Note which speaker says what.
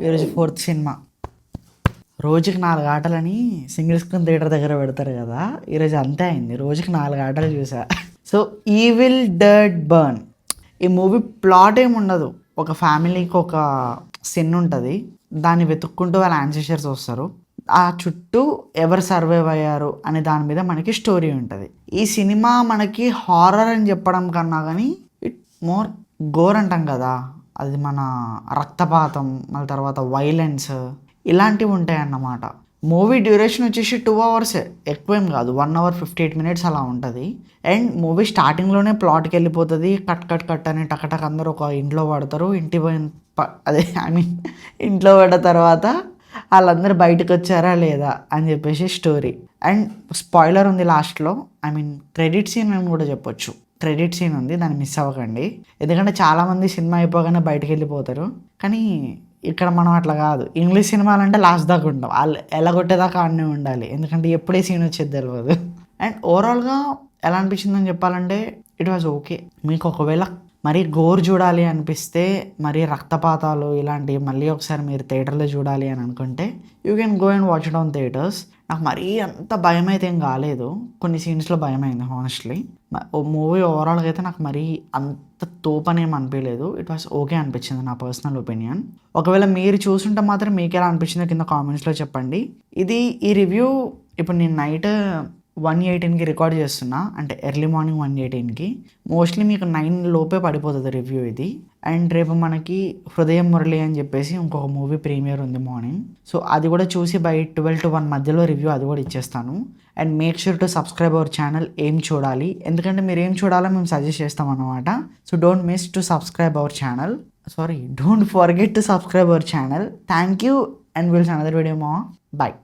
Speaker 1: ఈరోజు fourth cinema. రోజుకి 4 ఆటలని single screen theatre దగ్గర పెడతారు కదా, ఈరోజు అంతే అయింది. రోజుకి 4 ఆటలు చూసా. సో ఈవిల్ డర్ట్ బర్న్, ఈ మూవీ ప్లాట్ ఏమి ఉండదు. ఒక ఫ్యామిలీకి ఒక సిన్ ఉంటుంది, దాన్ని వెతుక్కుంటూ వాళ్ళ యాన్సిస్టర్స్ వస్తారు. ఆ చుట్టూ ఎవరు సర్వైవ్ అయ్యారు అనే దాని మీద మనకి స్టోరీ ఉంటుంది. ఈ సినిమా మనకి హారర్ అని చెప్పడం కన్నా కానీ ఇట్ మోర్ గోర్ అంటాం కదా, అది మన రక్తపాతం, మళ్ళీ తర్వాత వైలెన్స్ ఇలాంటివి ఉంటాయి అన్నమాట. మూవీ డ్యూరేషన్ వచ్చేసి 2 అవర్స్, ఎక్కువేం కాదు, 1 అవర్ 58 మినిట్స్ అలా ఉంటుంది. అండ్ మూవీ స్టార్టింగ్లోనే ప్లాట్కి వెళ్ళిపోతుంది. కట్ కట్ కట్ అని టకటక్ అందరూ ఒక ఇంట్లో పడతారు. అదే ఐ మీన్ ఇంట్లో పడ్డ తర్వాత వాళ్ళందరూ బయటకు వచ్చారా లేదా అని చెప్పేసి స్టోరీ. అండ్ స్పాయిలర్ ఉంది లాస్ట్లో, ఐ మీన్ క్రెడిట్ సీన్ అని కూడా చెప్పొచ్చు. క్రెడిట్ సీన్ ఉంది, దాన్ని మిస్ అవ్వకండి. ఎందుకంటే చాలామంది సినిమా అయిపోగానే బయటకు వెళ్ళిపోతారు, కానీ ఇక్కడ మనం అట్లా కాదు. ఇంగ్లీష్ సినిమాలు అంటే లాస్ట్ దాకా ఉంటాం, వాళ్ళు ఎలా కొట్టేదాకా ఆడనే ఉండాలి, ఎందుకంటే ఎప్పుడే సీన్ వచ్చేది తెలియదు. అండ్ ఓవరాల్గా ఎలా అనిపించిందని చెప్పాలంటే ఇట్ వాజ్ ఓకే. మీకు ఒకవేళ మరీ గోర్ చూడాలి అనిపిస్తే, మరీ రక్తపాతాలు ఇలాంటివి మళ్ళీ ఒకసారి మీరు థియేటర్లో చూడాలి అని అనుకుంటే you can go and watch it on theatres. నాకు మరీ అంత భయం అయితే ఏం కాలేదు, కొన్ని సీన్స్లో భయం అయింది హానెస్ట్లీ. మూవీ ఓవరాల్గా అయితే నాకు మరీ అంత తోపనేం అనిపించలేదు. ఇట్ వాస్ ఓకే అనిపించింది నా పర్సనల్ ఒపీనియన్. ఒకవేళ మీరు చూసుంటే మాత్రం మీకు ఎలా అనిపించిందో కింద కామెంట్స్లో చెప్పండి. ఈ రివ్యూ ఇప్పుడు నేను నైట్ 1:18కి రికార్డ్ చేస్తున్నా, అంటే ఎర్లీ మార్నింగ్ 1:18కి. మోస్ట్లీ మీకు 9 లోపే పడిపోతుంది రివ్యూ ఇది. అండ్ రేపు మనకి హృదయం మురళి అని చెప్పేసి ఇంకొక మూవీ ప్రీమియర్ ఉంది మార్నింగ్. సో అది కూడా చూసి బై 12 to 1 మధ్యలో రివ్యూ అది కూడా ఇచ్చేస్తాను. And make sure to subscribe our channel. ఏం చూడాలి, ఎందుకంటే మీరు ఏం చూడాలో మేము సజెస్ట్ చేస్తాం అన్నమాట. So don't miss to subscribe our channel. Don't forget to subscribe our channel. Thank you and will see another video. Bye.